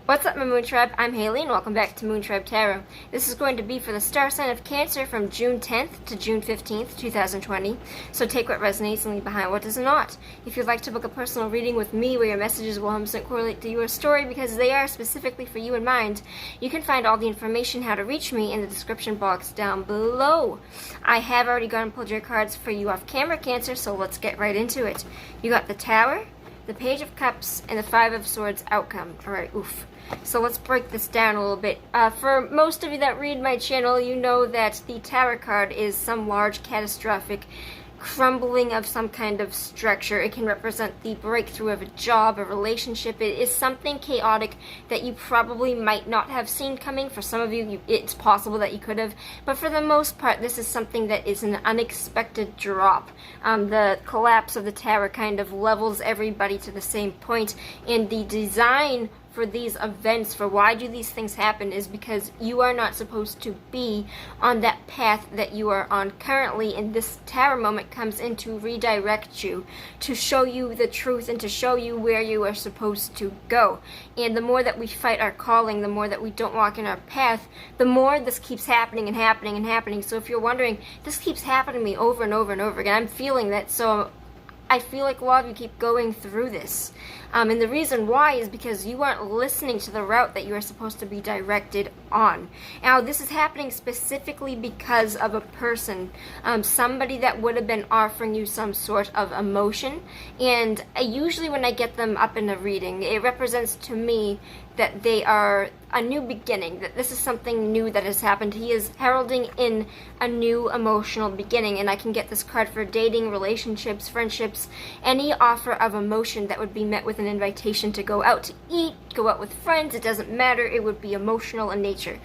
What's up, my Moon Tribe? I'm Haley, and welcome back to Moon Tribe Tarot. This is going to be for the star sign of Cancer from June 10th to June 15th, 2020. So take what resonates and leave behind what does not. If you'd like to book a personal reading with me where your messages will 100% correlate to your story because they are specifically for you in mind, you can find all the information how to reach me in the description box down below. I have already gone and pulled your cards for you off camera, Cancer, so let's get right into it. You got the Tower, the Page of Cups, and the Five of Swords outcome. Alright, oof. So let's break this down a little bit. For most of you that read my channel, you know that the Tower card is some large catastrophic crumbling of some kind of structure. It can represent the breakthrough of a job, a relationship. It is something chaotic that you probably might not have seen coming. For some of you, it's possible that you could have, but for the most part, this is something that is an unexpected drop. The collapse of the Tower kind of levels everybody to the same point, and the design for these events, for why do these things happen, is because you are not supposed to be on that path that you are on currently, and this Tower moment comes in to redirect you, to show you the truth, and to show you where you are supposed to go. And the more that we fight our calling, the more that we don't walk in our path, the more this keeps happening and happening and happening. So if you're wondering, this keeps happening to me over and over and over again, I'm feeling that, so I feel like a lot of you keep going through this. And the reason why is because you aren't listening to the route that you are supposed to be directed on. Now, this is happening specifically because of a person, somebody that would have been offering you some sort of emotion. And usually when I get them up in a reading, it represents to me that they are a new beginning, that this is something new that has happened. He is heralding in a new emotional beginning, and I can get this card for dating, relationships, friendships, any offer of emotion that would be met with an invitation to go out to eat, go out with friends, it doesn't matter, it would be emotional in nature.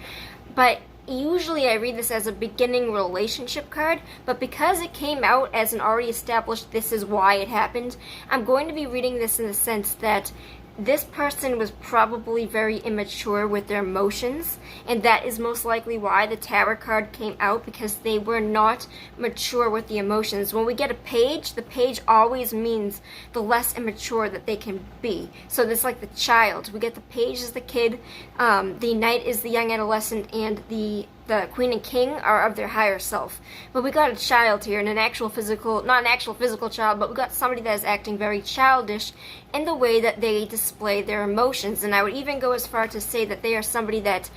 But usually I read this as a beginning relationship card, but because it came out as an already established this is why it happened, I'm going to be reading this in the sense that this person was probably very immature with their emotions, and that is most likely why the Tower card came out, because they were not mature with the emotions. When we get a page, the page always means the less immature that they can be. So this is like the child. We get the page as the kid, the knight is the young adolescent, and the queen and king are of their higher self. But we got a child here, and an actual physical, not an actual physical child, but we got somebody that is acting very childish in the way that they display their emotions. And I would even go as far to say that they are somebody that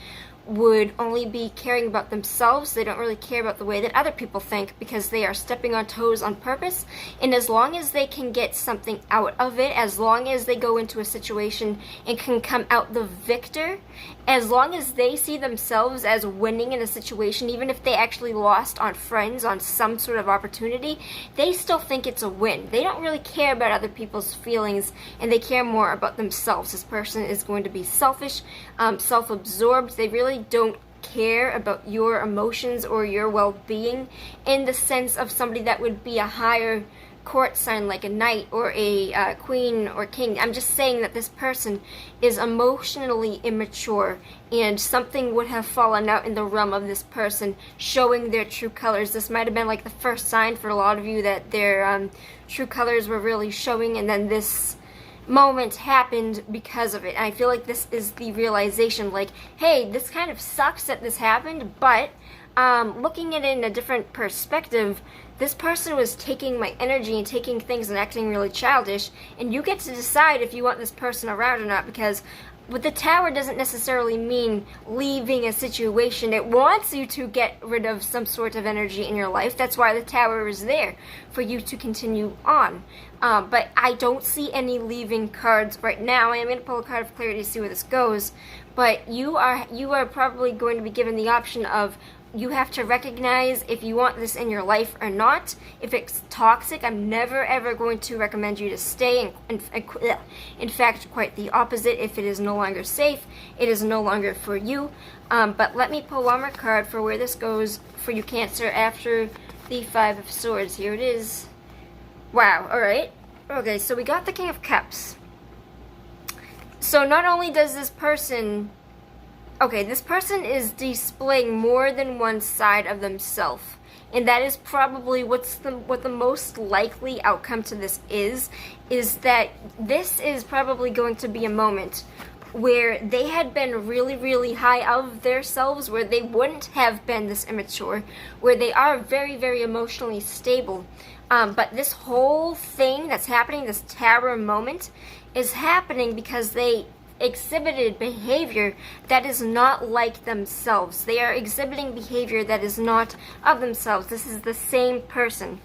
would only be caring about themselves. They don't really care about the way that other people think, because they are stepping on toes on purpose. And as long as they can get something out of it, as long as they go into a situation and can come out the victor, as long as they see themselves as winning in a situation, even if they actually lost on friends, on some sort of opportunity, they still think it's a win. They don't really care about other people's feelings, and they care more about themselves. This person is going to be selfish, self-absorbed. They really don't care about your emotions or your well-being in the sense of somebody that would be a higher court sign, like a knight or a queen or king. I'm just saying that this person is emotionally immature, and something would have fallen out in the realm of this person showing their true colors. This might have been like the first sign for a lot of you that their true colors were really showing, and then this moment happened because of it. And I feel like this is the realization, like, hey, this kind of sucks that this happened, but looking at it in a different perspective, this person was taking my energy and taking things and acting really childish, and you get to decide if you want this person around or not, because with the Tower doesn't necessarily mean leaving a situation. It wants you to get rid of some sort of energy in your life. That's why the Tower is there, for you to continue on. But I don't see any leaving cards right now. I'm going to pull a card of clarity to see where this goes. But you are probably going to be given the option of, you have to recognize if you want this in your life or not. If it's toxic, I'm never ever going to recommend you to stay. In fact, quite the opposite. If it is no longer safe, it is no longer for you. But let me pull one more card for where this goes for you, Cancer, after the Five of Swords. Here it is. Wow, alright. Okay, so we got the King of Cups. So not only does this person... Okay, this person is displaying more than one side of themselves. And that is probably what the most likely outcome to this is that this is probably going to be a moment where they had been really, really high out of themselves, where they wouldn't have been this immature, where they are very, very emotionally stable. But this whole thing that's happening, this tower moment, is happening because they exhibited behavior that is not like themselves. They are exhibiting behavior that is not of themselves. This is the same person.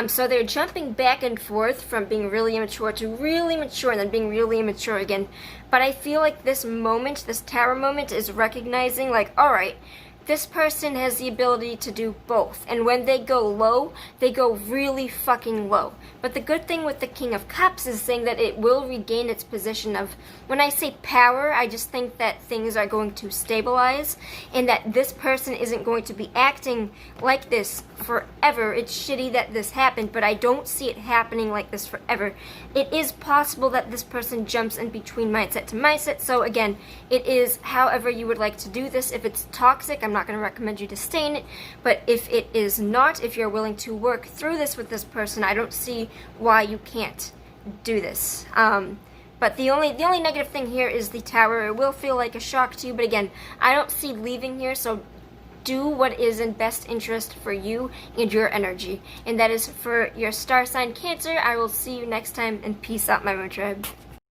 So they're jumping back and forth from being really immature to really mature and then being really immature again. But I feel like this moment, this tower moment, is recognizing, like, alright, this person has the ability to do both. And when they go low, they go really fucking low. But the good thing with the King of Cups is saying that it will regain its position of, when I say power, I just think that things are going to stabilize and that this person isn't going to be acting like this forever. It's shitty that this happened, but I don't see it happening like this forever. It is possible that this person jumps in between mindset to mindset. So again, it is however you would like to do this. If it's toxic, I'm not going to recommend you to stay in it, but if it is not, if you're willing to work through this with this person, I don't see why you can't do this. But the only negative thing here is the tower. It will feel like a shock to you, but again, I don't see leaving here, so do what is in best interest for you and your energy. And that is for your star sign Cancer. I will see you next time, and peace out, my Moon Tribe.